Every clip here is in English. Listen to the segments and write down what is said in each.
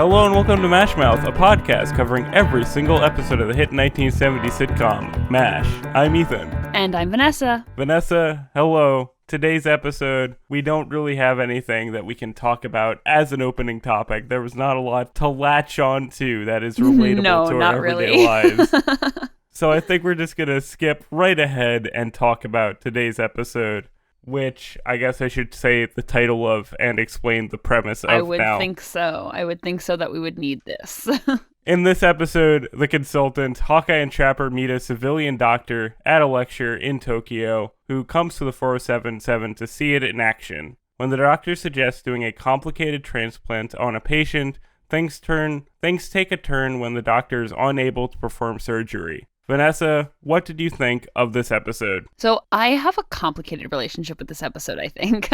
Hello and welcome to MASHmouth, a podcast covering every single episode of the hit 1970s sitcom, MASH. I'm Ethan. And I'm Vanessa. Vanessa, hello. Today's episode, we don't really have anything that we can talk about as an opening topic. There was not a lot to latch on to that is relatable to our everyday lives. So I think we're just going to skip right ahead and talk about today's episode, which I guess I should say the title of and explain the premise of now. I would think so that we would need this. In this episode, the consultant, Hawkeye and Trapper meet a civilian doctor at a lecture in Tokyo who comes to the 4077 to see it in action. When the doctor suggests doing a complicated transplant on a patient, things take a turn when the doctor is unable to perform surgery. Vanessa, what did you think of this episode? So I have a complicated relationship with this episode, I think.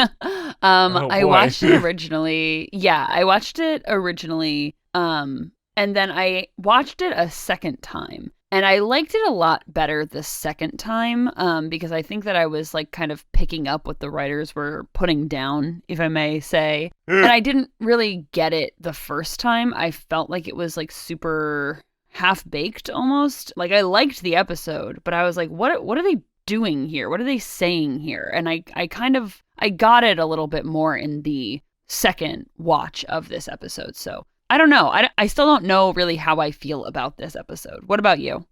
I watched it originally. Yeah, I watched it originally. And then I watched it a second time. And I liked it a lot better the second time because I think that I was like kind of picking up what the writers were putting down, if I may say. And I didn't really get it the first time. I felt like it was like super half-baked almost. Like I liked the episode, but I was like, what are they doing here? What are they saying here? And I got it a little bit more in the second watch of this episode. So I don't know. I still don't know really how I feel about this episode. What about you?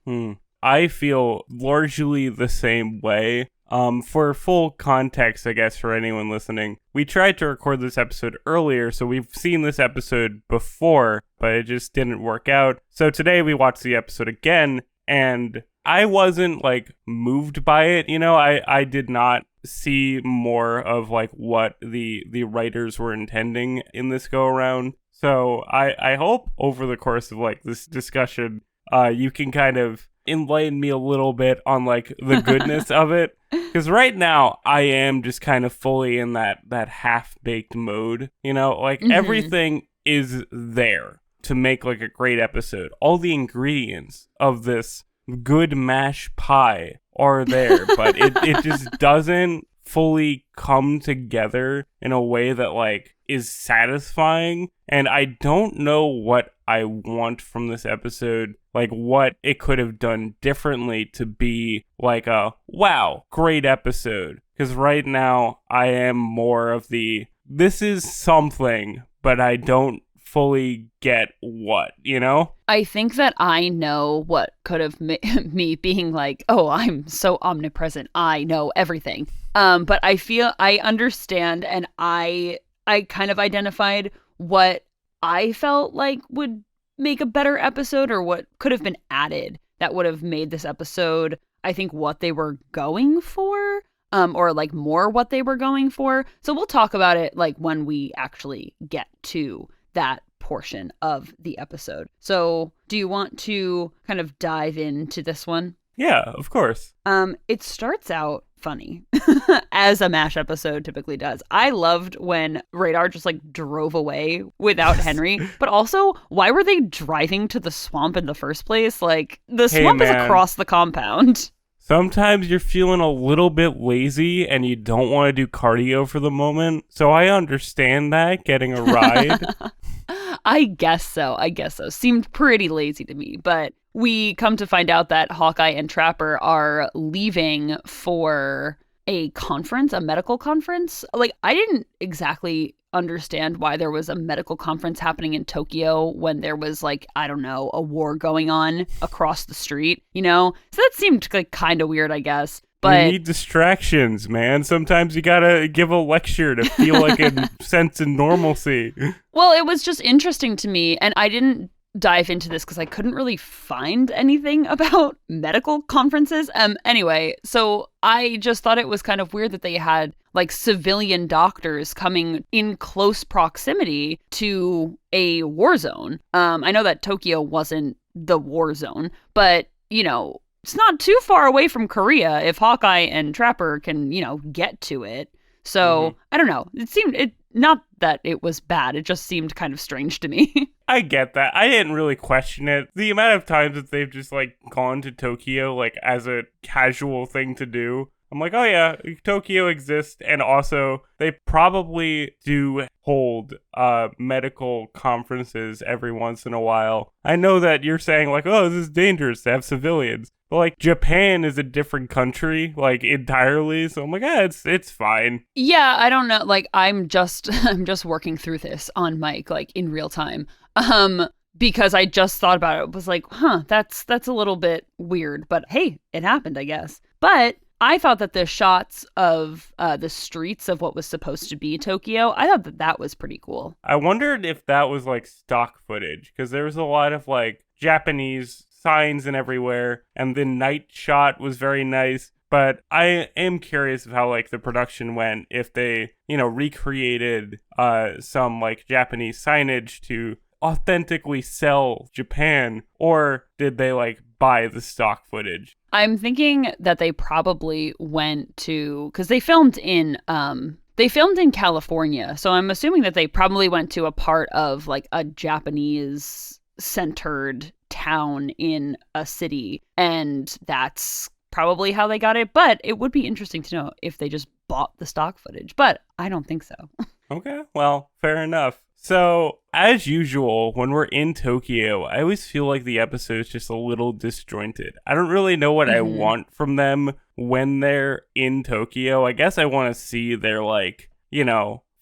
I feel largely the same way. For full context, I guess, for anyone listening, we tried to record this episode earlier, so we've seen this episode before, but it just didn't work out. So today we watched the episode again, and I wasn't, like, moved by it, you know? I did not see more of, like, what the writers were intending in this go-around. So I hope over the course of, like, this discussion, you can kind of enlighten me a little bit on, like, the goodness of it. Because right now, I am just kind of fully in that half-baked mode, you know? Like, everything is there to make, like, a great episode. All the ingredients of this good mash pie are there, but it just doesn't fully come together in a way that, like, is satisfying. And I don't know what I want from this episode, like what it could have done differently to be like a wow, great episode. Because right now I am more of this is something, but I don't fully get what, you know? I think that I know what could have me being like, oh, I'm so omnipresent, I know everything. But I feel I understand, and I kind of identified what I felt like would make a better episode, or what could have been added that would have made this episode, I think, what they were going for, or like more what they were going for. So we'll talk about it like when we actually get to that portion of the episode. So do you want to kind of dive into this one? Yeah, of course. It starts out funny, as a MASH episode typically does. I loved when Radar just like drove away without Henry, but also why were they driving to the swamp in the first place? Like the swamp is across the compound. Sometimes you're feeling a little bit lazy and you don't want to do cardio for the moment. So I understand that, getting a ride. I guess so. Seemed pretty lazy to me, but we come to find out that Hawkeye and Trapper are leaving for a conference, a medical conference. Like, I didn't exactly understand why there was a medical conference happening in Tokyo when there was, like, I don't know, a war going on across the street, you know? So that seemed like kind of weird, I guess. But you need distractions, man. Sometimes you gotta give a lecture to feel like a sense of normalcy. Well, it was just interesting to me, and I didn't dive into this because I couldn't really find anything about medical conferences. Anyway, so I just thought it was kind of weird that they had like civilian doctors coming in close proximity to a war zone. I know that Tokyo wasn't the war zone, but you know, it's not too far away from Korea if Hawkeye and Trapper can, you know, get to it. So I don't know. Not that it was bad. It just seemed kind of strange to me. I get that. I didn't really question it. The amount of times that they've just like gone to Tokyo like as a casual thing to do. I'm like, oh yeah, Tokyo exists, and also they probably do hold medical conferences every once in a while. I know that you're saying like, oh, this is dangerous to have civilians. But like Japan is a different country, like entirely. So I'm like, it's fine. Yeah, I don't know. Like I'm just working through this on mic, like in real time. Because I just thought about it. It was like, that's a little bit weird. But hey, it happened, I guess. But I thought that the shots of the streets of what was supposed to be Tokyo, I thought that was pretty cool. I wondered if that was like stock footage, because there was a lot of like Japanese signs and everywhere, and the night shot was very nice. But I am curious of how like the production went, if they, recreated some like Japanese signage to authentically sell Japan, or did they like buy the stock footage? I'm thinking that they probably went to, because they filmed in California, so I'm assuming that they probably went to a part of like a Japanese centered town in a city, and that's probably how they got it. But it would be interesting to know if they just bought the stock footage, but I don't think so. Okay, well, fair enough. So, as usual, when we're in Tokyo, I always feel like the episode is just a little disjointed. I don't really know what I want from them when they're in Tokyo. I guess I want to see their, like,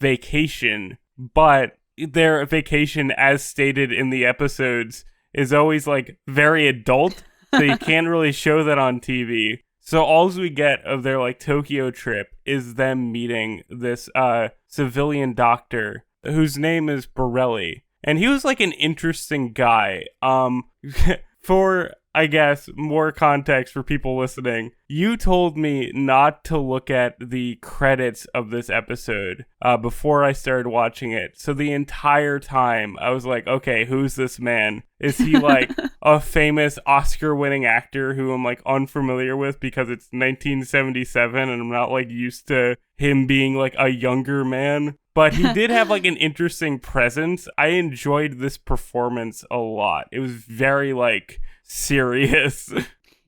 vacation, but their vacation, as stated in the episodes, is always, like, very adult, so you can't really show that on TV. So all we get of their, like, Tokyo trip is them meeting this civilian doctor whose name is Borelli. And he was like an interesting guy. For, I guess, more context for people listening, you told me not to look at the credits of this episode before I started watching it. So the entire time I was like, okay, who's this man? Is he like a famous Oscar-winning actor who I'm like unfamiliar with because it's 1977 and I'm not like used to him being like a younger man? But he did have like an interesting presence. I enjoyed this performance a lot. It was very like serious.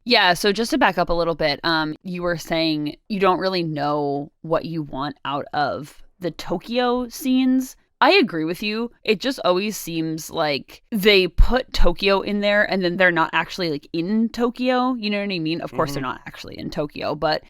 Yeah, so just to back up a little bit, you were saying you don't really know what you want out of the Tokyo scenes. I agree with you. It just always seems like they put Tokyo in there and then they're not actually like in Tokyo. You know what I mean? Of course, they're not actually in Tokyo, but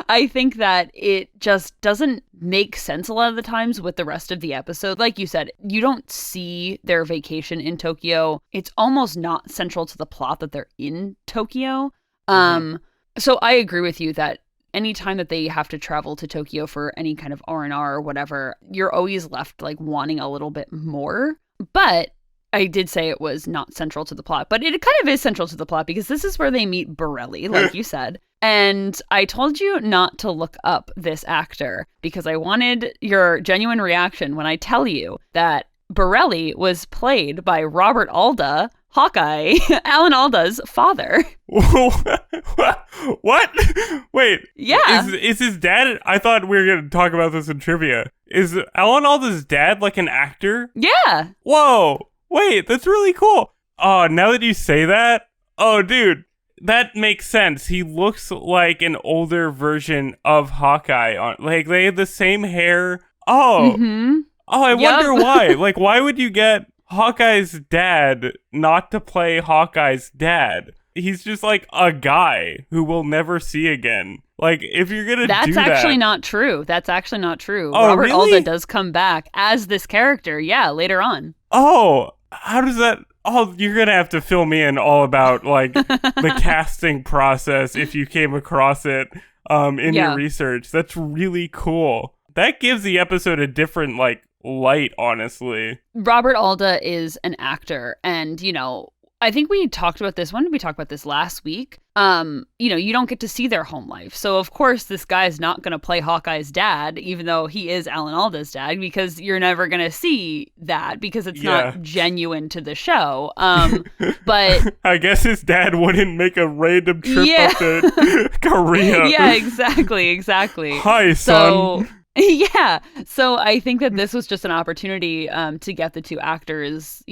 I think that it just doesn't make sense a lot of the times with the rest of the episode. Like you said, you don't see their vacation in Tokyo. It's almost not central to the plot that they're in Tokyo. So I agree with you that anytime that they have to travel to Tokyo for any kind of R&R or whatever, you're always left like wanting a little bit more. But I did say it was not central to the plot, but it kind of is central to the plot because this is where they meet Borelli, like you said. And I told you not to look up this actor because I wanted your genuine reaction when I tell you that Borelli was played by Robert Alda, Hawkeye, Alan Alda's father. What? Wait. Yeah. Is his dad? I thought we were going to talk about this in trivia. Is Alan Alda's dad like an actor? Yeah. Whoa. Wait, that's really cool. Oh, now that you say that, oh, dude, that makes sense. He looks like an older version of Hawkeye. Like, they had the same hair. Oh. Oh, I wonder why. Like, why would you get Hawkeye's dad not to play Hawkeye's dad? He's just like a guy who we'll never see again. Like, if you're gonna do that... That's actually not true. That's actually not true. Oh, Robert really? Alda does come back as this character, later on. Oh, how does that... Oh, you're gonna have to fill me in all about, like, the casting process if you came across it in your research. That's really cool. That gives the episode a different, like, light, honestly. Robert Alda is an actor, and, I think we talked about this. When did we talk about this? Last week? You don't get to see their home life. So, of course, this guy's not going to play Hawkeye's dad, even though he is Alan Alda's dad, because you're never going to see that because it's not genuine to the show. But I guess his dad wouldn't make a random trip up to Korea. Yeah, exactly. Hi, son. Yeah. So I think that this was just an opportunity to get the two actors,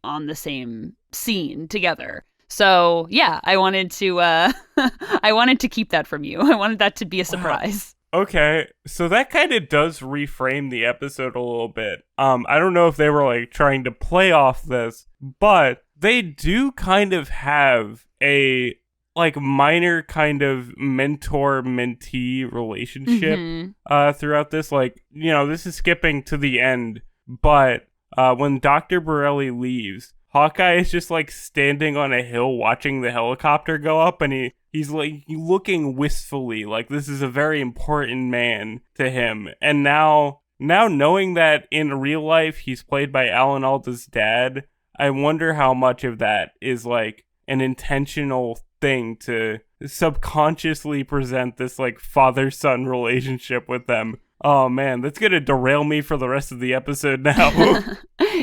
on the same scene together. So yeah, I wanted to I wanted to keep that from you. I wanted that to be a surprise. Okay, so that kind of does reframe the episode a little bit. I don't know if they were like trying to play off this, but they do kind of have a like minor kind of mentor-mentee relationship throughout this. Like, you know, this is skipping to the end, but when Dr. Borelli leaves, Hawkeye is just like standing on a hill watching the helicopter go up, and he's like looking wistfully like this is a very important man to him. And now knowing that in real life he's played by Alan Alda's dad, I wonder how much of that is like an intentional thing to subconsciously present this like father-son relationship with them. Oh man, that's gonna derail me for the rest of the episode now.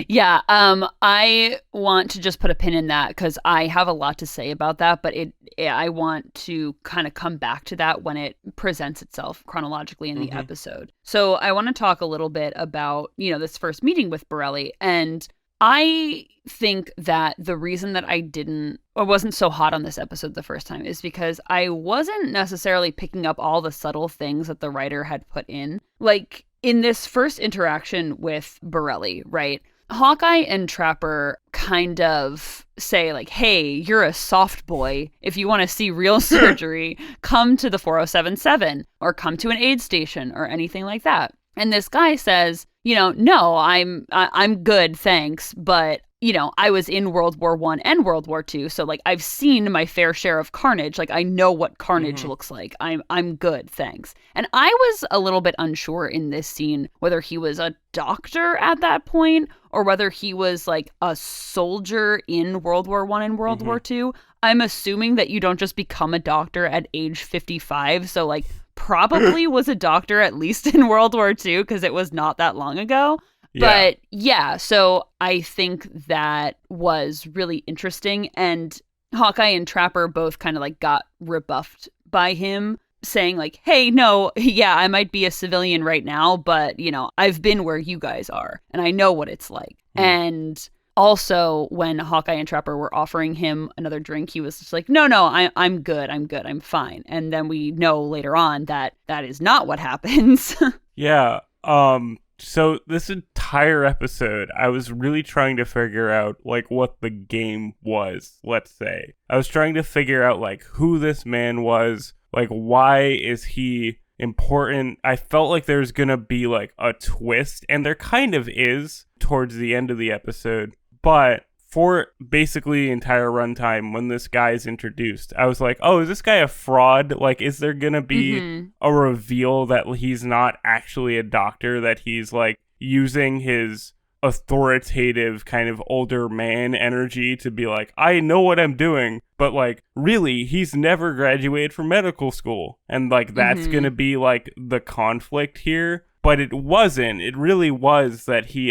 Yeah, I want to just put a pin in that because I have a lot to say about that, but I want to kind of come back to that when it presents itself chronologically in the episode. So I want to talk a little bit about, you know, this first meeting with Borelli, and I think that the reason that I wasn't so hot on this episode the first time is because I wasn't necessarily picking up all the subtle things that the writer had put in. Like, in this first interaction with Borelli, right? Hawkeye and Trapper kind of say, like, hey, you're a soft boy. If you want to see real surgery, come to the 4077 or come to an aid station or anything like that. And this guy says, you know, no, I'm good, thanks. But, you know, I was in World War I and World War II. So, like, I've seen my fair share of carnage. Like, I know what carnage looks like. I'm good, thanks. And I was a little bit unsure in this scene whether he was a doctor at that point or whether he was, like, a soldier in World War I and World War II. I'm assuming that you don't just become a doctor at age 55. So, like, probably was a doctor at least in World War II because it was not that long ago. Yeah. But yeah, so I think that was really interesting. And Hawkeye and Trapper both kind of like got rebuffed by him saying like, hey, no, yeah, I might be a civilian right now, but, you know, I've been where you guys are and I know what it's like. And also, when Hawkeye and Trapper were offering him another drink, he was just like, no, I'm good, I'm fine. And then we know later on that that is not what happens. Yeah, so this entire episode, I was really trying to figure out, like, what the game was, let's say. I was trying to figure out, like, who this man was, like, why is he important? I felt like there's gonna be, like, a twist, and there kind of is towards the end of the episode. But for basically the entire runtime, when this guy is introduced, I was like, oh, is this guy a fraud? Like, is there going to be a reveal that he's not actually a doctor, that he's, like, using his authoritative kind of older man energy to be like, I know what I'm doing, but, like, really, he's never graduated from medical school. And, like, that's going to be, like, the conflict here. But it wasn't. It really was that he,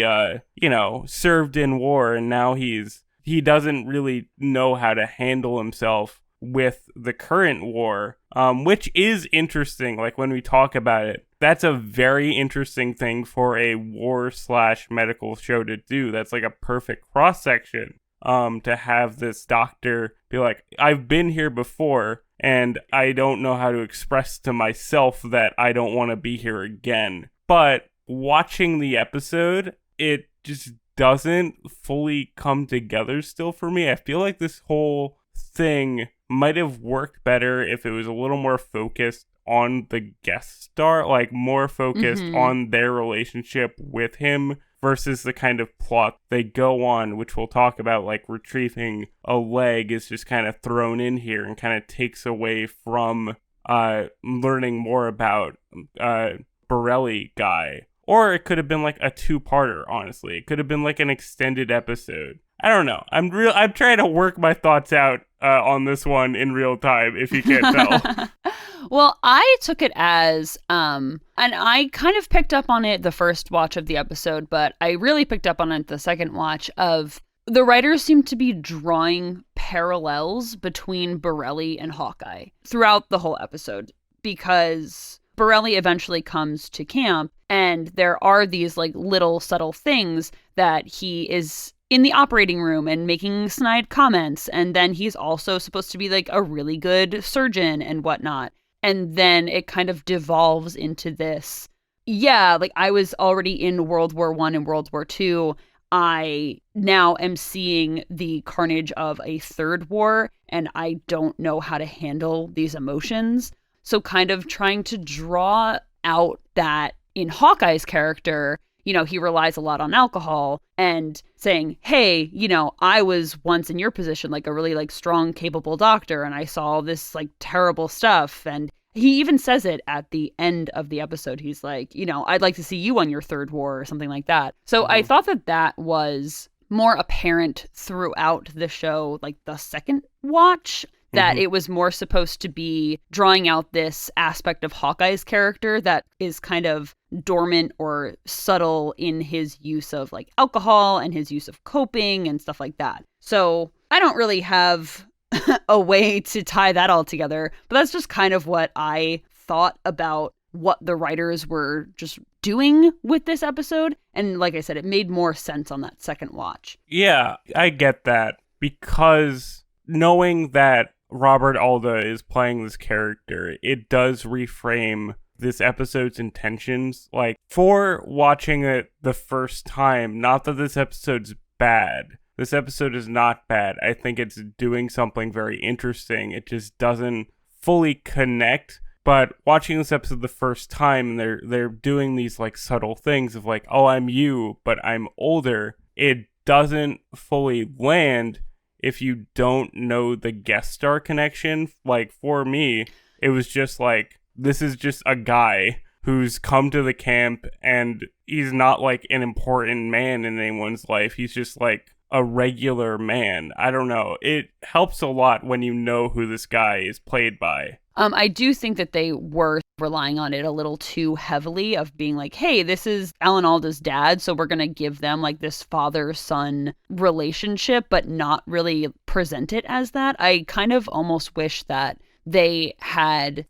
you know, served in war, and now he doesn't really know how to handle himself with the current war, which is interesting. Like, when we talk about it, that's a very interesting thing for a war/medical show to do. That's like a perfect cross-section, to have this doctor be like, I've been here before, and I don't know how to express to myself that I don't want to be here again. But watching the episode, it just doesn't fully come together still for me. I feel like this whole thing might have worked better if it was a little more focused on the guest star, like more focused on their relationship with him versus the kind of plot they go on, which we'll talk about, like retrieving a leg is just kind of thrown in here and kind of takes away from learning more about Borelli guy. Or it could have been like a two-parter, honestly. It could have been like an extended episode. I don't know. I'm trying to work my thoughts out on this one in real time, if you can't tell. Well, I took it as, and I kind of picked up on it the first watch of the episode, but I really picked up on it the second watch of the writers seem to be drawing parallels between Borelli and Hawkeye throughout the whole episode, because Borelli eventually comes to camp, and there are these like little subtle things that he is in the operating room and making snide comments. And then he's also supposed to be like a really good surgeon and whatnot. And then it kind of devolves into this. Yeah, like I was already in World War I and World War II. I now am seeing the carnage of a third war, and I don't know how to handle these emotions. So kind of trying to draw out that in Hawkeye's character, you know, he relies a lot on alcohol and saying, hey, you know, I was once in your position, like a really like strong, capable doctor, and I saw all this like terrible stuff. And he even says it at the end of the episode. He's like, you know, I'd like to see you on your third war or something like that. So I thought that that was more apparent throughout the show, like the second watch, that it was more supposed to be drawing out this aspect of Hawkeye's character that is kind of dormant or subtle in his use of like alcohol and his use of coping and stuff like that. So I don't really have a way to tie that all together, but that's just kind of what I thought about what the writers were just doing with this episode. And like I said, it made more sense on that second watch. Yeah, I get that, because knowing that Robert Alda is playing this character, it does reframe this episode's intentions. Like, for watching it the first time, not that this episode's bad. This episode is not bad. I think it's doing something very interesting. It just doesn't fully connect. But watching this episode the first time, they're doing these like subtle things of like, oh, I'm you, but I'm older. It doesn't fully land if you don't know the guest star connection. Like, for me, it was just like, this is just a guy who's come to the camp, and he's not like an important man in anyone's life. He's just like a regular man. I don't know. It helps a lot when you know who this guy is played by. I do think that they were relying on it a little too heavily, of being like, hey, this is Alan Alda's dad, so we're going to give them like this father-son relationship, but not really present it as that. I kind of almost wish that they had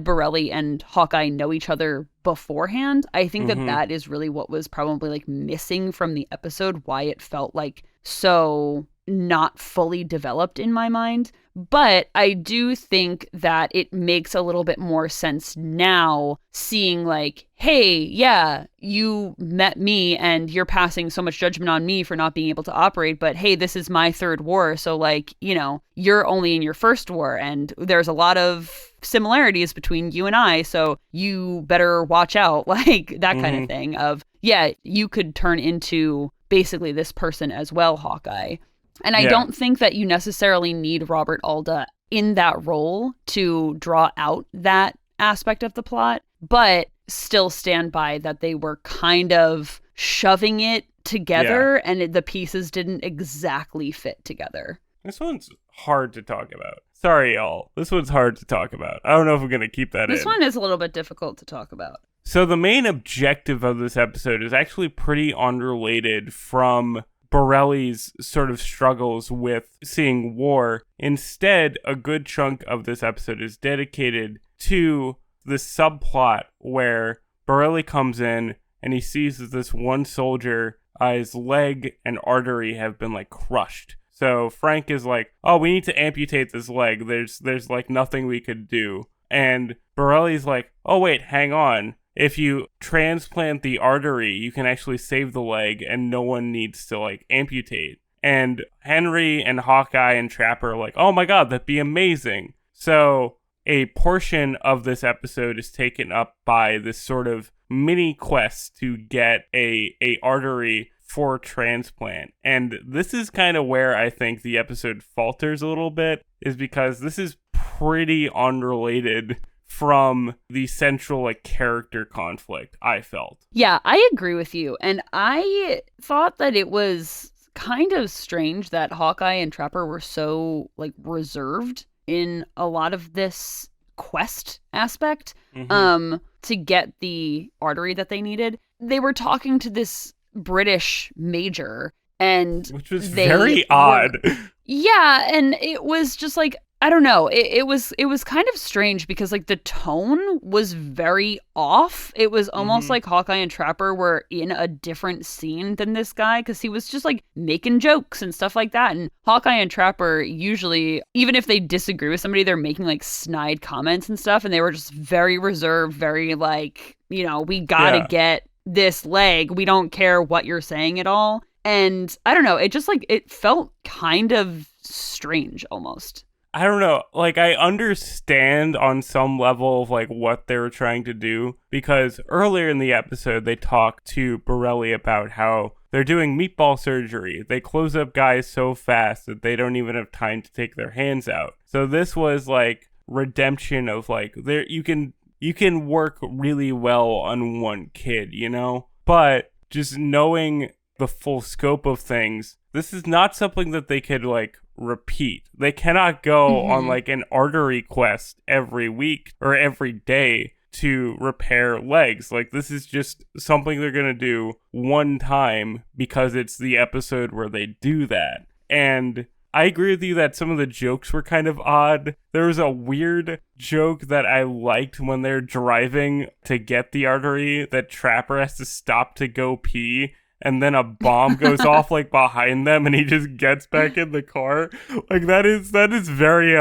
Borelli and Hawkeye know each other beforehand. I think that is really what was probably like missing from the episode, why it felt like so not fully developed in my mind. But I do think that it makes a little bit more sense now, seeing like, hey, yeah, you met me and you're passing so much judgment on me for not being able to operate. But hey, this is my third war. So like, you know, you're only in your first war, and there's a lot of similarities between you and I. So you better watch out, like that kind of thing of, yeah, you could turn into basically this person as well, Hawkeye. And I don't think that you necessarily need Robert Alda in that role to draw out that aspect of the plot, but still stand by that they were kind of shoving it together and the pieces didn't exactly fit together. This one's hard to talk about. Sorry, y'all. This one's hard to talk about. I don't know if we're going to keep that in. This one is a little bit difficult to talk about. So the main objective of this episode is actually pretty unrelated from Borelli's sort of struggles with seeing war. Instead, a good chunk of this episode is dedicated to this subplot where Borelli comes in and he sees that this one soldier, his leg and artery have been like crushed. So Frank is like, oh, we need to amputate this leg. There's like nothing we could do. And Borelli's like, oh, wait, hang on. If you transplant the artery, you can actually save the leg and no one needs to like amputate. And Henry and Hawkeye and Trapper are like, oh my God, that'd be amazing. So a portion of this episode is taken up by this sort of mini quest to get a artery for transplant. And this is kind of where I think the episode falters a little bit, is because this is pretty unrelated from the central like character conflict, I felt. Yeah, I agree with you. And I thought that it was kind of strange that Hawkeye and Trapper were so like reserved in a lot of this quest aspect to get the artery that they needed. They were talking to this British major, and which was very odd. Yeah, and it was just like, I don't know. It was kind of strange because like the tone was very off. It was almost like Hawkeye and Trapper were in a different scene than this guy because he was just like making jokes and stuff like that. And Hawkeye and Trapper usually, even if they disagree with somebody, they're making like snide comments and stuff. And they were just very reserved, very like, you know, we gotta get this leg. We don't care what you're saying at all. And I don't know. It just like, it felt kind of strange almost. I don't know, like, I understand on some level of, like, what they were trying to do, because earlier in the episode, they talked to Borelli about how they're doing meatball surgery. They close up guys so fast that they don't even have time to take their hands out. So this was, like, redemption of, like, you can work really well on one kid, you know? But just knowing the full scope of things, this is not something that they could, like, repeat. They cannot go on like an artery quest every week or every day to repair legs. Like, this is just something they're gonna do one time because it's the episode where they do that. And I agree with you that some of the jokes were kind of odd. There was a weird joke that I liked when they're driving to get the artery that Trapper has to stop to go pee. And then a bomb goes off like behind them and he just gets back in the car. Like that is very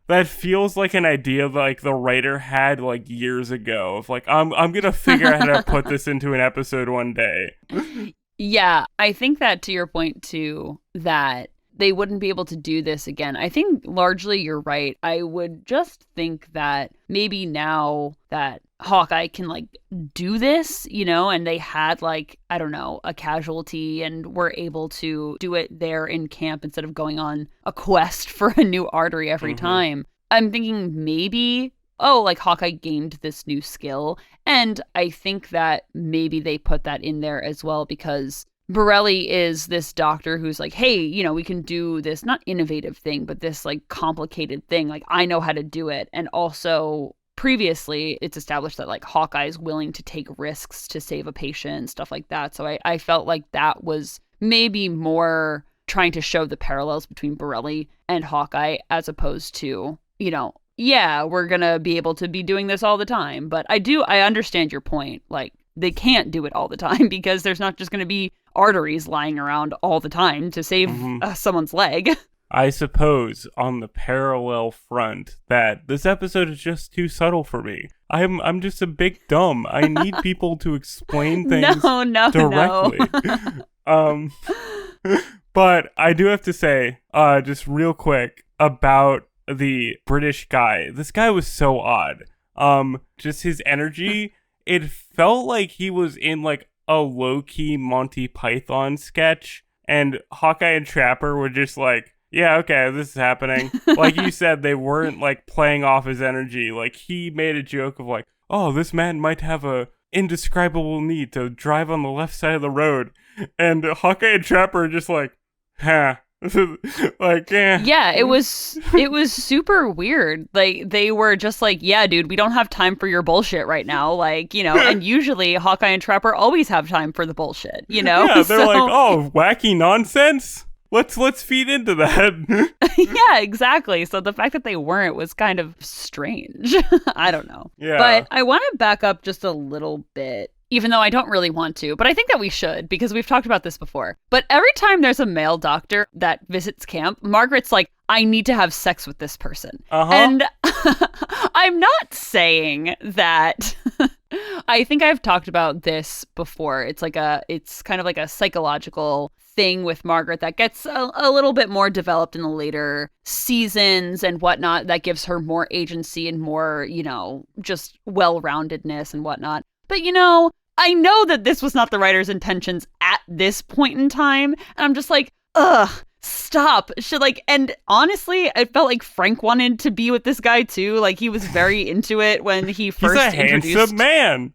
that feels like an idea that like the writer had like years ago of like I'm gonna figure out how to put this into an episode one day. Yeah, I think that to your point too, that they wouldn't be able to do this again. I think largely you're right. I would just think that maybe now that Hawkeye can like do this, you know, and they had like, I don't know, a casualty and were able to do it there in camp instead of going on a quest for a new artery every time. I'm thinking maybe, like Hawkeye gained this new skill. And I think that maybe they put that in there as well because Borelli is this doctor who's like, hey, you know, we can do this, not innovative thing, but this like complicated thing. Like, I know how to do it. And also previously it's established that like Hawkeye is willing to take risks to save a patient, stuff like that. So I felt like that was maybe more trying to show the parallels between Borelli and Hawkeye as opposed to, you know, yeah, we're going to be able to be doing this all the time. But I understand your point. Like, they can't do it all the time because there's not just going to be arteries lying around all the time to save someone's leg. I suppose on the parallel front that this episode is just too subtle for me. I'm just a big dumb. I need people to explain things directly. No. But I do have to say, just real quick about the British guy. This guy was so odd. Just his energy. It felt like he was in like a low-key Monty Python sketch, and Hawkeye and Trapper were just like, yeah, okay, this is happening. Like you said, they weren't like playing off his energy. Like he made a joke of like, oh, this man might have a indescribable need to drive on the left side of the road. And Hawkeye and Trapper are just like, huh. Like, yeah, it was super weird. Like, they were just like, yeah, dude, we don't have time for your bullshit right now. Like, you know, and usually Hawkeye and Trapper always have time for the bullshit, you know? Yeah, they're like, oh, wacky nonsense. Let's feed into that. Yeah, exactly. So the fact that they weren't was kind of strange. I don't know. Yeah. But I want to back up just a little bit, even though I don't really want to, but I think that we should because we've talked about this before. But every time there's a male doctor that visits camp, Margaret's like, I need to have sex with this person. And I'm not saying that. I think I've talked about this before. It's kind of like a psychological thing with Margaret that gets a little bit more developed in the later seasons and whatnot, that gives her more agency and more, you know, just well-roundedness and whatnot. But, you know, I know that this was not the writer's intentions at this point in time. And I'm just like, ugh, stop. And honestly, I felt like Frank wanted to be with this guy too. Like, he was very into it when he first introduced. He's a handsome man.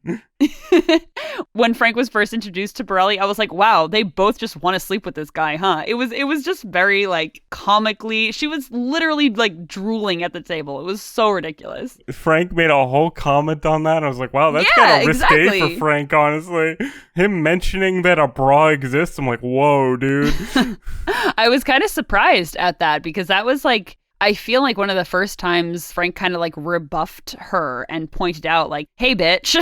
When Frank was first introduced to Borelli, I was like, wow, they both just want to sleep with this guy, huh? It was just very like comically. She was literally like drooling at the table. It was so ridiculous. Frank made a whole comment on that. I was like, wow, that's kind of risque for Frank, honestly. Him mentioning that a bra exists, I'm like, whoa, dude. I was kind of surprised at that because that was like, I feel like one of the first times Frank kind of like rebuffed her and pointed out like, hey, bitch,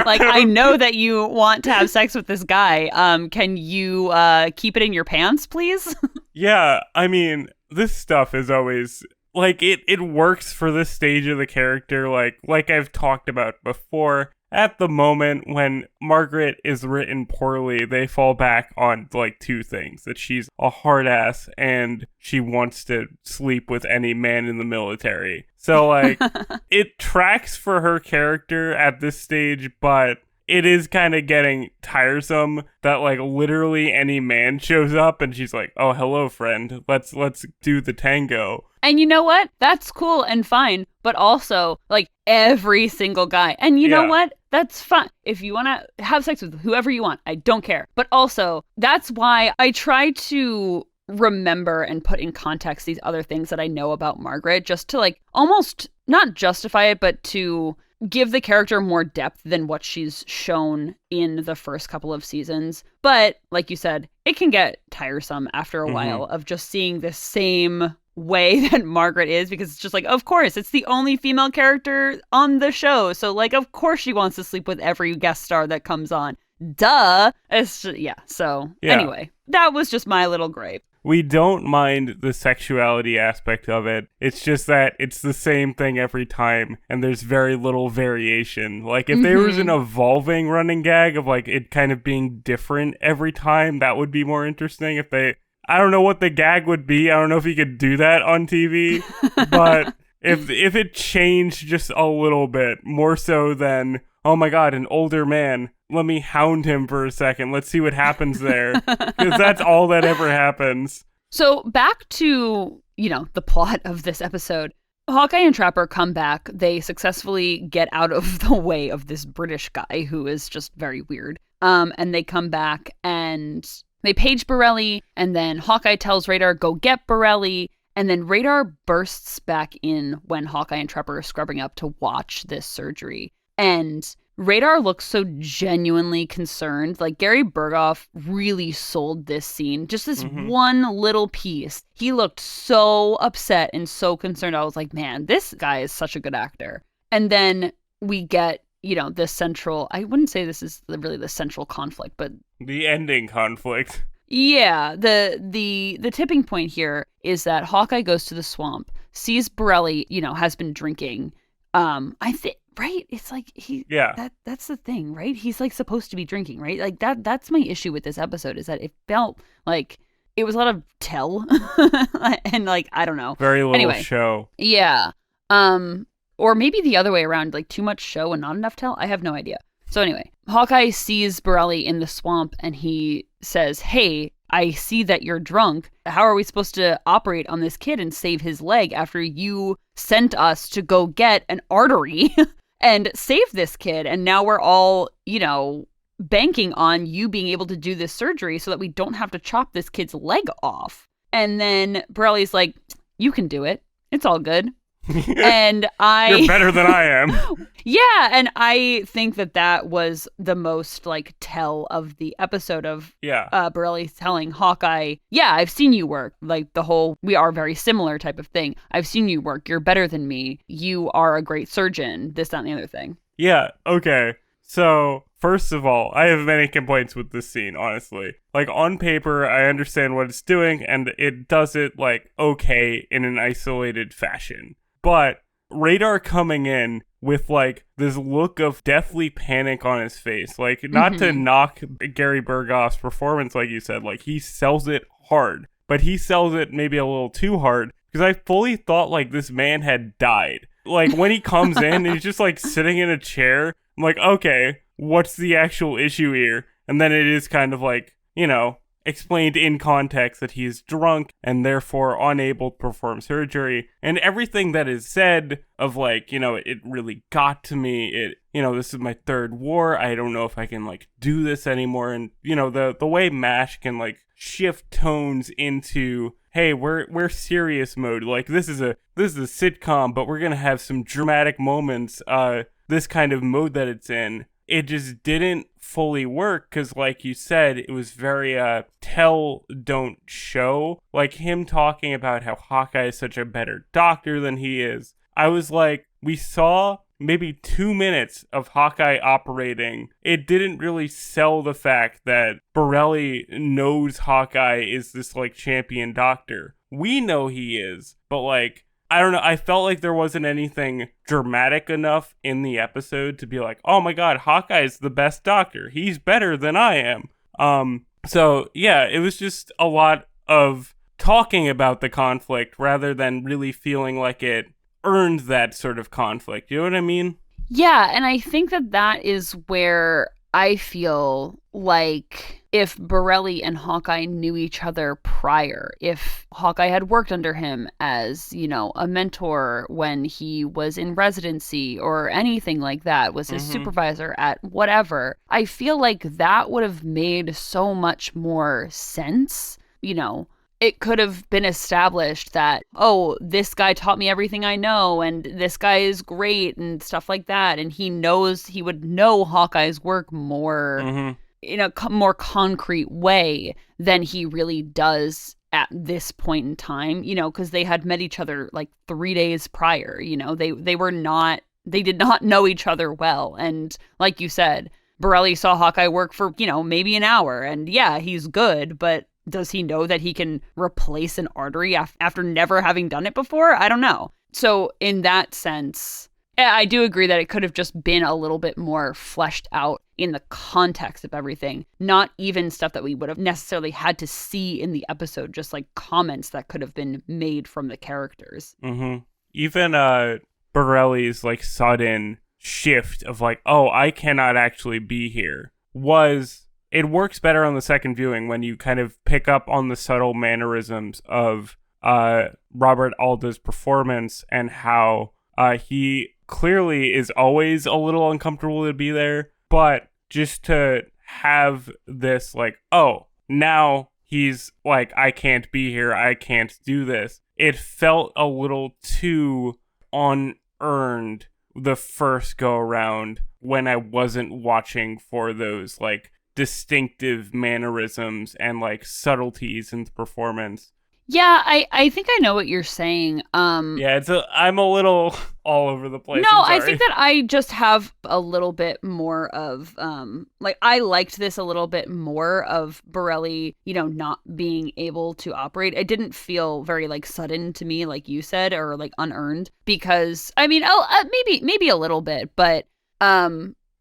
like, I know that you want to have sex with this guy. Can you keep it in your pants, please? Yeah, I mean, this stuff is always like it works for this stage of the character, like I've talked about before. At the moment when Margaret is written poorly, they fall back on like two things: that she's a hard ass and she wants to sleep with any man in the military. So like it tracks for her character at this stage, but it is kind of getting tiresome that like literally any man shows up and she's like, "Oh, hello, friend. Let's do the tango." And you know what? That's cool and fine, but also like every single guy. And you know what? That's fine. If you want to have sex with whoever you want, I don't care. But also, that's why I try to remember and put in context these other things that I know about Margaret, just to like almost not justify it, but to give the character more depth than what she's shown in the first couple of seasons. But like you said, it can get tiresome after a while of just seeing the same way that Margaret is, because it's just like, of course, it's the only female character on the show. So like, of course she wants to sleep with every guest star that comes on. Duh. It's just, Anyway, that was just my little gripe. We don't mind the sexuality aspect of it. It's just that it's the same thing every time, and there's very little variation. Like, if there was an evolving running gag of, like, it kind of being different every time, that would be more interesting. I don't know what the gag would be. I don't know if you could do that on TV, but if it changed just a little bit, more so than, oh my god, an older man, let me hound him for a second. Let's see what happens there. Because that's all that ever happens. So back to, the plot of this episode. Hawkeye and Trapper come back. They successfully get out of the way of this British guy who is just very weird. And they come back and they page Borelli. And then Hawkeye tells Radar, go get Borelli. And then Radar bursts back in when Hawkeye and Trapper are scrubbing up to watch this surgery. And Radar looks so genuinely concerned. Like, Gary Berghoff really sold this scene. Just this one little piece. He looked so upset and so concerned. I was like, man, this guy is such a good actor. And then we get, this central, I wouldn't say this is really the central conflict, but the ending conflict. Yeah, the tipping point here is that Hawkeye goes to the swamp, sees Borelli, has been drinking. I think, right? It's like that's the thing, right? He's like supposed to be drinking, right? Like that's my issue with this episode, is that it felt like it was a lot of tell and like, I don't know. Very little show. Yeah. Or maybe the other way around, like too much show and not enough tell. I have no idea. So anyway, Hawkeye sees Borelli in the swamp and he says, hey, I see that you're drunk. How are we supposed to operate on this kid and save his leg after you sent us to go get an artery and save this kid? And now we're all, banking on you being able to do this surgery so that we don't have to chop this kid's leg off. And then Borelli's like, you can do it. It's all good. And You're better than I am. Yeah, and I think that was the most like tell of the episode of Borelli telling Hawkeye, yeah, I've seen you work. Like the whole we are very similar type of thing. I've seen you work. You're better than me. You are a great surgeon. This, that, and the other thing. Yeah, okay. So, first of all, I have many complaints with this scene, honestly. Like, on paper, I understand what it's doing, and it does it, like, okay in an isolated fashion. But Radar coming in with, like, this look of deathly panic on his face. Like, not to knock Gary Berghoff's performance, like you said. Like, he sells it hard. But he sells it maybe a little too hard. Because I fully thought, like, this man had died. Like, when he comes in, he's just, like, sitting in a chair. I'm like, okay, what's the actual issue here? And then it is kind of like, explained in context that he's drunk and therefore unable to perform surgery. And everything that is said of like, it really got to me. This is my third war. I don't know if I can like do this anymore. And, the way MASH can like shift tones into, hey, we're serious mode. Like this is a sitcom, but we're going to have some dramatic moments, this kind of mode that it's in. it just didn't fully work because, like you said, it was very tell, don't show. Like him talking about how Hawkeye is such a better doctor than he is. I was like, we saw maybe 2 minutes of Hawkeye operating. It didn't really sell the fact that Borelli knows Hawkeye is this like champion doctor. We know he is, but like, I don't know, I felt like there wasn't anything dramatic enough in the episode to be like, oh my god, Hawkeye's the best doctor. He's better than I am. So yeah, it was just a lot of talking about the conflict rather than really feeling like it earned that sort of conflict. You know what I mean? Yeah, and I think that is where I feel like if Borelli and Hawkeye knew each other prior, if Hawkeye had worked under him as, you know, a mentor when he was in residency or anything like that, was his supervisor at whatever, I feel like that would have made so much more sense, you know. It could have been established that, oh, this guy taught me everything I know, and this guy is great, and stuff like that. And he would know Hawkeye's work more in a more concrete way than he really does at this point in time, you know, because they had met each other like 3 days prior, you know, they did not know each other well. And like you said, Borelli saw Hawkeye work for, you know, maybe an hour, and yeah, he's good, but does he know that he can replace an artery after never having done it before? I don't know. So in that sense, I do agree that it could have just been a little bit more fleshed out in the context of everything. Not even stuff that we would have necessarily had to see in the episode, just like comments that could have been made from the characters. Even Borelli's like sudden shift of like, oh, I cannot actually be here it works better on the second viewing when you kind of pick up on the subtle mannerisms of Robert Alda's performance and how he clearly is always a little uncomfortable to be there, but just to have this like, oh, now he's like, I can't be here, I can't do this. It felt a little too unearned the first go around when I wasn't watching for those like distinctive mannerisms and like subtleties in the performance. Yeah, I think I know what you're saying. Yeah, I'm a little all over the place. No, I think that I just have a little bit more of like I liked this a little bit more of Borelli, you know, not being able to operate. It didn't feel very like sudden to me, like you said, or like unearned, because I mean, maybe a little bit, but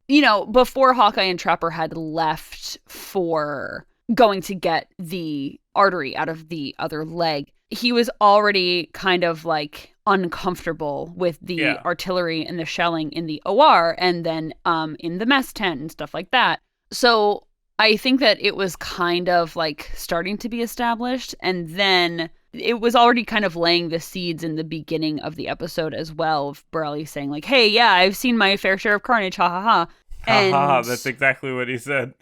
you know, before Hawkeye and Trapper had left for going to get the artery out of the other leg, he was already kind of like uncomfortable with the artillery and the shelling in the OR and then in the mess tent and stuff like that. So I think that it was kind of like starting to be established, and then it was already kind of laying the seeds in the beginning of the episode as well, of Borelli saying like, hey, yeah, I've seen my fair share of carnage, ha ha ha. Ha, that's exactly what he said.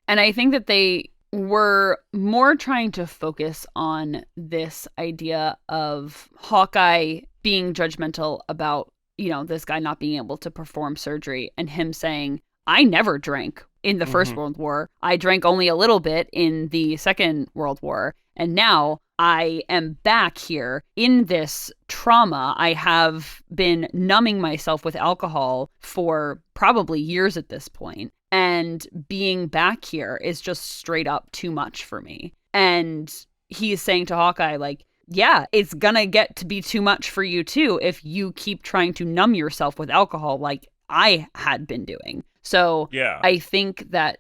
And I think that they were more trying to focus on this idea of Hawkeye being judgmental about, you know, this guy not being able to perform surgery, and him saying, I never drank in the First World War. I drank only a little bit in the Second World War. And now I am back here in this trauma. I have been numbing myself with alcohol for probably years at this point. And being back here is just straight up too much for me. And he's saying to Hawkeye, like, yeah, it's gonna get to be too much for you too if you keep trying to numb yourself with alcohol like I had been doing. So yeah. I think that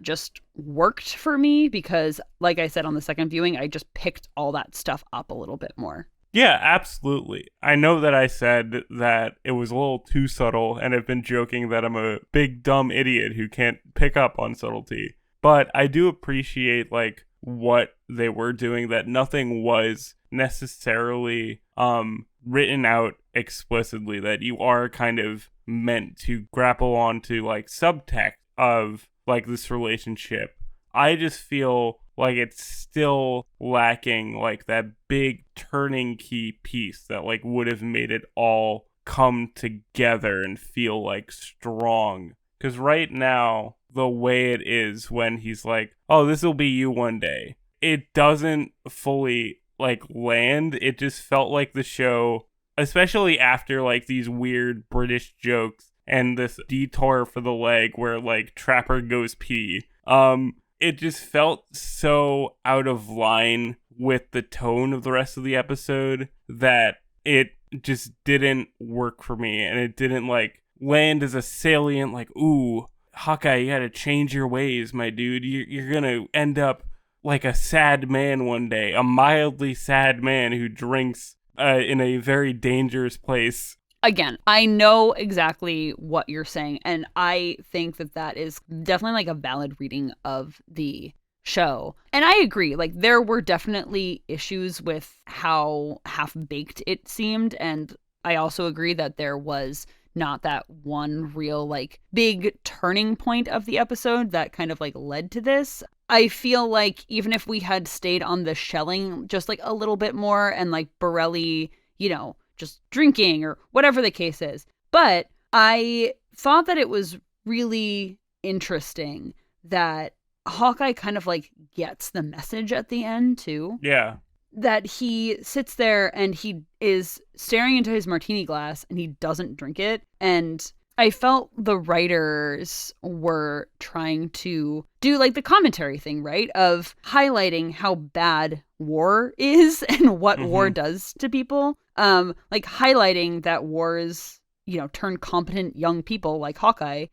just worked for me because, like I said on the second viewing, I just picked all that stuff up a little bit more. Yeah, absolutely. I know that I said that it was a little too subtle, and I've been joking that I'm a big dumb idiot who can't pick up on subtlety. But I do appreciate like what they were doing, that nothing was necessarily written out explicitly, that you are kind of meant to grapple onto like subtext of like this relationship. I just feel like it's still lacking like that big turning key piece that like would have made it all come together and feel like strong. Because right now, the way it is when he's like, oh, this will be you one day, it doesn't fully like land. It just felt like the show, especially after like these weird British jokes and this detour for the leg where like Trapper goes pee. It just felt so out of line with the tone of the rest of the episode that it just didn't work for me, and it didn't like land as a salient like, ooh, Hawkeye, you gotta change your ways, my dude. You're gonna end up like a sad man one day, a mildly sad man who drinks in a very dangerous place. Again, I know exactly what you're saying, and I think that is definitely like a valid reading of the show. And I agree, like there were definitely issues with how half-baked it seemed, and I also agree that there was not that one real like big turning point of the episode that kind of like led to this. I feel like even if we had stayed on the shelling just like a little bit more and like Borelli, you know, just drinking or whatever the case is. But I thought that it was really interesting that Hawkeye kind of like gets the message at the end too. Yeah. That he sits there and he is staring into his martini glass and he doesn't drink it. And I felt the writers were trying to do like the commentary thing, right? Of highlighting how bad war is and what war does to people. Like highlighting that wars, you know, turn competent young people like Hawkeye.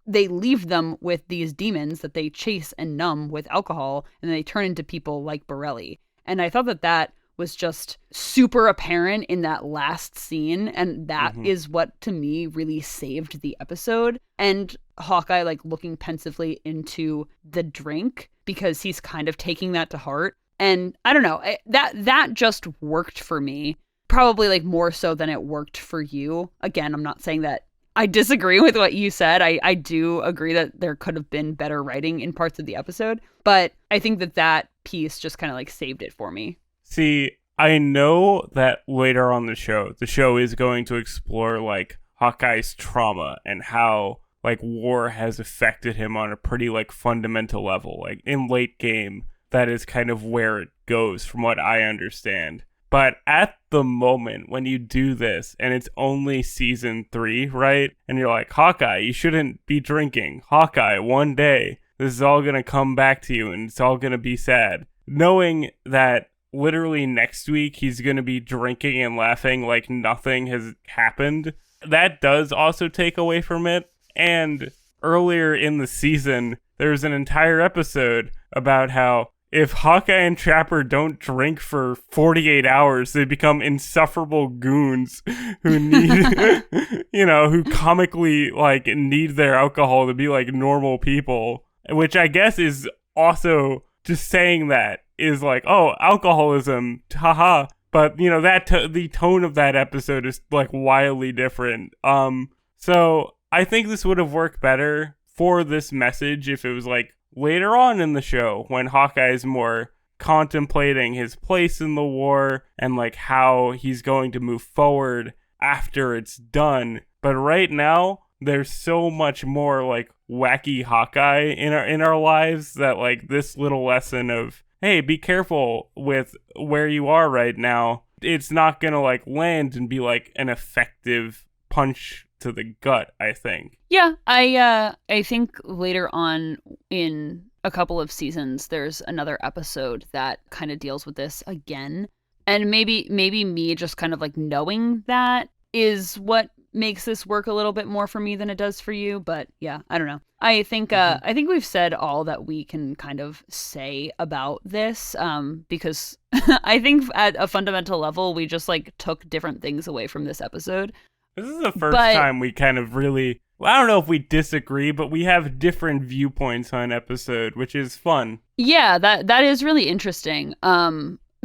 They leave them with these demons that they chase and numb with alcohol, and they turn into people like Borelli. And I thought that was just super apparent in that last scene, and that is what to me really saved the episode. And Hawkeye like looking pensively into the drink because he's kind of taking that to heart. And I don't know, that just worked for me, probably like more so than it worked for you. Again, I'm not saying that I disagree with what you said. I do agree that there could have been better writing in parts of the episode, but I think that piece just kind of like saved it for me. See, I know that later on the show is going to explore like Hawkeye's trauma and how like war has affected him on a pretty like fundamental level. Like in late game, that is kind of where it goes from what I understand. But at the moment when you do this and it's only season 3, right? And you're like, Hawkeye, you shouldn't be drinking. Hawkeye, one day this is all going to come back to you and it's all going to be sad. Knowing that literally next week he's going to be drinking and laughing like nothing has happened, that does also take away from it. And earlier in the season, there's an entire episode about how if Hawkeye and Trapper don't drink for 48 hours, they become insufferable goons who need, you know, who comically like need their alcohol to be like normal people, which I guess is also just saying that is like, oh, alcoholism, haha. But, you know, that the tone of that episode is like wildly different. So I think this would have worked better for this message if it was like later on in the show when Hawkeye is more contemplating his place in the war and like how he's going to move forward after it's done. But right now there's so much more like wacky Hawkeye in our lives that like this little lesson of, hey, be careful with where you are right now, it's not gonna like land and be like an effective punch to the gut, I think. Yeah, I think later on in a couple of seasons there's another episode that kind of deals with this again. And maybe me just kind of like knowing that is what makes this work a little bit more for me than it does for you, but yeah, I don't know. I think we've said all that we can kind of say about this, because I think at a fundamental level we just like took different things away from this episode. This is the first time we kind of really, well, I don't know if we disagree, but we have different viewpoints on an episode, which is fun. Yeah, that is really interesting.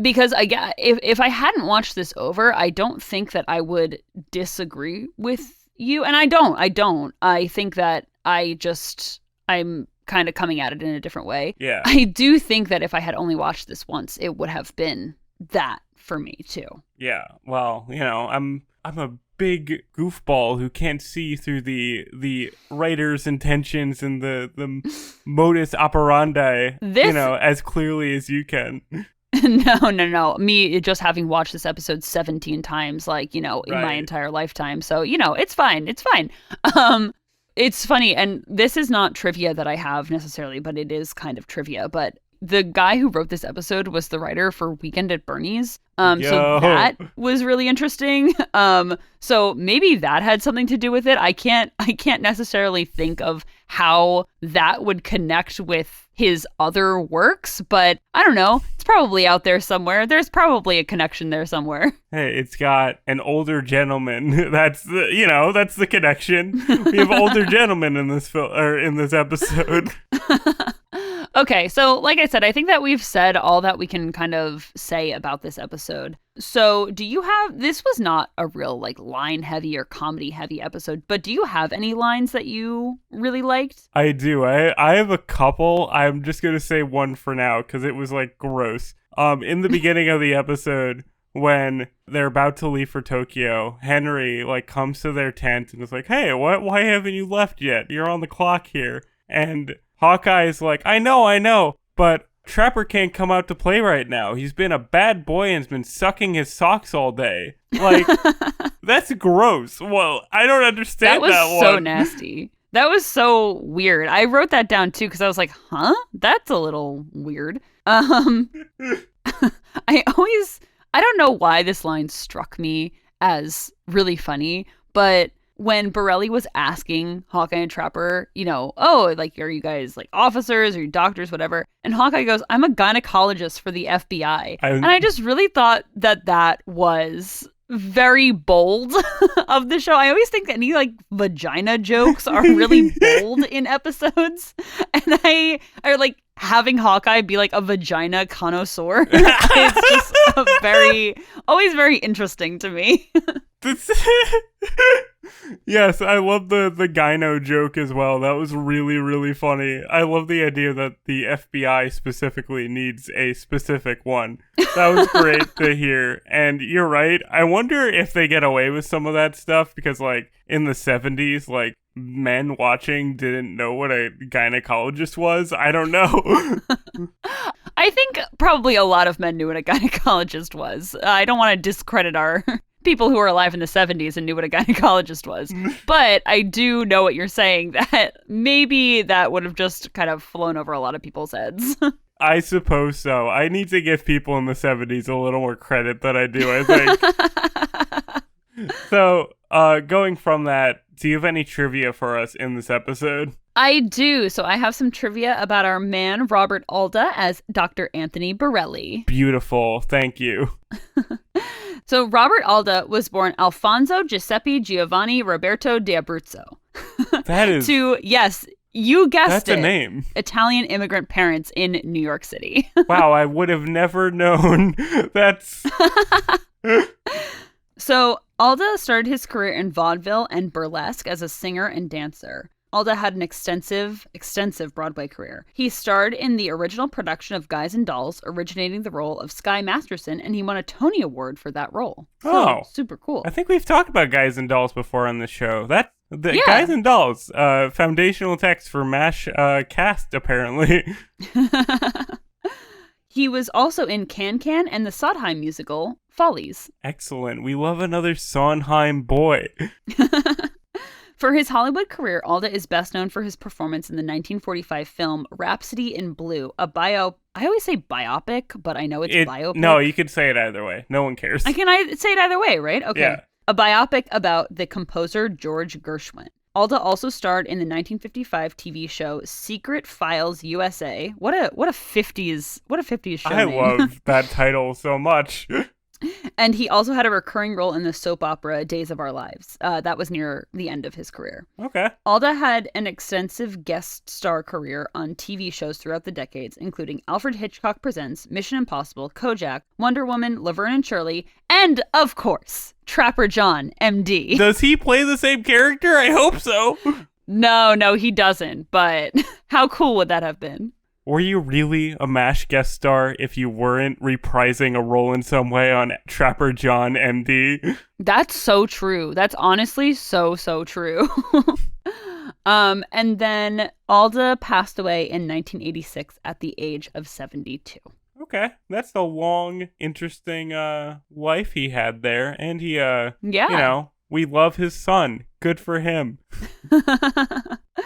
Because if I hadn't watched this over, I don't think that I would disagree with you. And I don't. I think that I'm kind of coming at it in a different way. Yeah. I do think that if I had only watched this once, it would have been that for me too. Yeah, well, I'm a big goofball who can't see through the writer's intentions and the modus operandi, as clearly as you can. No. Me just having watched this episode 17 times, in my entire lifetime. So, it's fine. It's fine. It's funny, and this is not trivia that I have necessarily, but it is kind of trivia. But the guy who wrote this episode was the writer for Weekend at Bernie's. So that was really interesting. So maybe that had something to do with it. I can't necessarily think of how that would connect with his other works, but I don't know. It's probably out there somewhere. There's probably a connection there somewhere. Hey, it's got an older gentleman. That's the connection. We have older gentlemen in this film or in this episode. Okay, so like I said, I think that we've said all that we can kind of say about this episode. So this was not a real line heavy or comedy heavy episode, but do you have any lines that you really liked? I do. I have a couple. I'm just going to say one for now because it was gross. In the beginning of the episode, when they're about to leave for Tokyo, Henry comes to their tent and is like, "Hey, why haven't you left yet? You're on the clock here." And Hawkeye is like, I know, but Trapper can't come out to play right now. He's been a bad boy and has been sucking his socks all day. That's gross. Well, I don't understand that one. That was so nasty. That was so weird. I wrote that down too because I was like, huh? That's a little weird. I don't know why this line struck me as really funny, but when Borelli was asking Hawkeye and Trapper, are you guys officers or you doctors, whatever? And Hawkeye goes, I'm a gynecologist for the FBI. And I just really thought that was very bold of the show. I always think any vagina jokes are really bold in episodes. And I having Hawkeye be a vagina connoisseur. It's just always very interesting to me. Yes, I love the gyno joke as well. That was really, really funny. I love the idea that the FBI specifically needs a specific one. That was great to hear. And you're right. I wonder if they get away with some of that stuff because in the 70s, men watching didn't know what a gynecologist was. I don't know. I think probably a lot of men knew what a gynecologist was. I don't want to discredit our people who were alive in the 70s and knew what a gynecologist was. But I do know what you're saying, that maybe that would have just kind of flown over a lot of people's heads. I suppose so. I need to give people in the 70s a little more credit than I do, I think. So, going from that, do you have any trivia for us in this episode? I do. So I have some trivia about our man, Robert Alda, as Dr. Anthony Borelli. Beautiful. Thank you. So Robert Alda was born Alfonso Giuseppe Giovanni Roberto d'Abruzzo. That is... yes, you guessed that's it. A name. Italian immigrant parents in New York City. Wow, I would have never known. That's... So Alda started his career in vaudeville and burlesque as a singer and dancer. Alda had an extensive Broadway career. He starred in the original production of Guys and Dolls, originating the role of Sky Masterson, and he won a Tony Award for that role. So, super cool. I think we've talked about Guys and Dolls before on the show. Guys and Dolls, foundational text for MASH cast, apparently. He was also in Can-Can and the Sondheim musical, Follies. Excellent. We love another Sondheim boy. For his Hollywood career, Alda is best known for his performance in the 1945 film Rhapsody in Blue, I always say biopic, but I know it's biopic. No, you could say it either way. No one cares. I say it either way, right? Okay. Yeah. A biopic about the composer George Gershwin. Alda also starred in the 1955 TV show Secret Files USA. What a 50s show name. I love that title so much. And he also had a recurring role in the soap opera Days of Our Lives. That was near the end of his career. Okay. Alda had an extensive guest star career on TV shows throughout the decades, including Alfred Hitchcock Presents, Mission Impossible, Kojak, Wonder Woman, Laverne and Shirley, and, of course, Trapper John, MD. Does he play the same character? I hope so. No, he doesn't. But how cool would that have been? were you really a MASH guest star if you weren't reprising a role in some way on Trapper John MD? That's so true. That's honestly so true. And then Alda passed away in 1986 at the age of 72. Okay, that's a long, interesting life he had there. And he, we love his son. Good for him.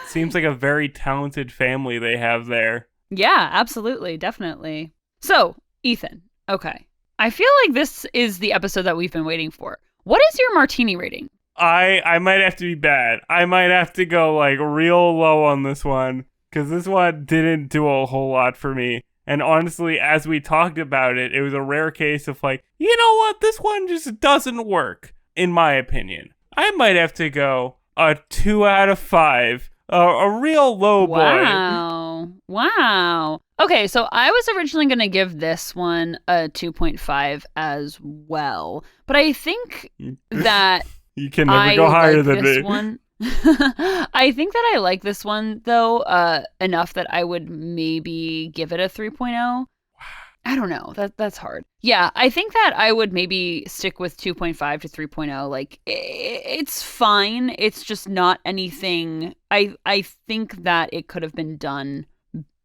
Seems like a very talented family they have there. Yeah, absolutely. Definitely. So, Ethan, okay. I feel like this is the episode that we've been waiting for. What is your martini rating? I might have to be bad. I might have to go like real low on this one because this one didn't do a whole lot for me. And honestly, as we talked about it, it was a rare case of like, you know what? This one just doesn't work, in my opinion. I might have to go a 2 out of 5. A real low boy. Wow. Okay, so I was originally going to give this one a 2.5 as well. But I think that you can never go higher than this me. One. I think that I like this one, though, enough that I would maybe give it a 3.0. I don't know. That's hard. Yeah, I think that I would maybe stick with 2.5 to 3.0. Like, it's fine. It's just not anything. I think that it could have been done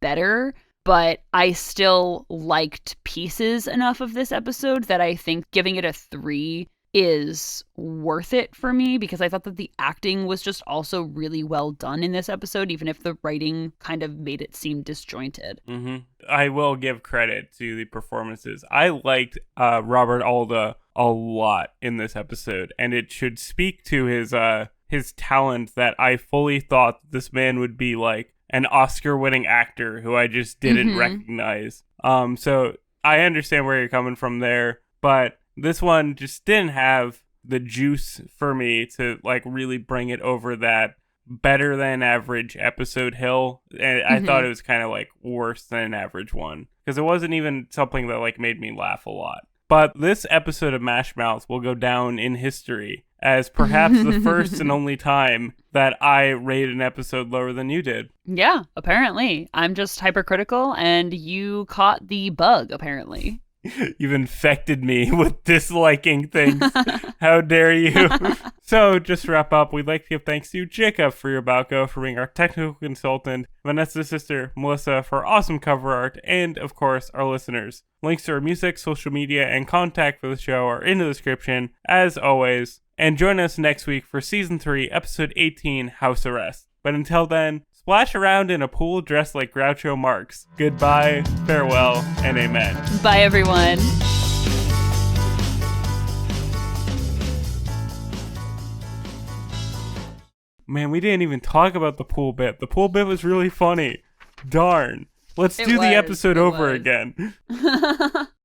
better, but I still liked pieces enough of this episode that I think giving it a 3 is worth it for me, because I thought that the acting was just also really well done in this episode, even if the writing kind of made it seem disjointed. Mm-hmm. I will give credit to the performances. I liked Robert Alda a lot in this episode, and it should speak to his talent that I fully thought this man would be like an Oscar-winning actor who I just didn't recognize. So I understand where you're coming from there, but this one just didn't have the juice for me to like really bring it over that better than average episode hill. And I thought it was kind of like worse than an average one because it wasn't even something that like made me laugh a lot. But this episode of MASHmouth will go down in history as perhaps the first and only time that I rate an episode lower than you did. Yeah, apparently. I'm just hypercritical and you caught the bug, apparently. You've infected me with disliking things. How dare you? So, just to wrap up, we'd like to give thanks to Jacob for your Balco for being our technical consultant, Vanessa's sister, Melissa, for awesome cover art, and, of course, our listeners. Links to our music, social media, and contact for the show are in the description, as always. And join us next week for Season 3, Episode 18, House Arrest. But until then, splash around in a pool dressed like Groucho Marx. Goodbye, farewell, and amen. Bye, everyone. Man, we didn't even talk about the pool bit. The pool bit was really funny. Darn. Let's do the episode over again.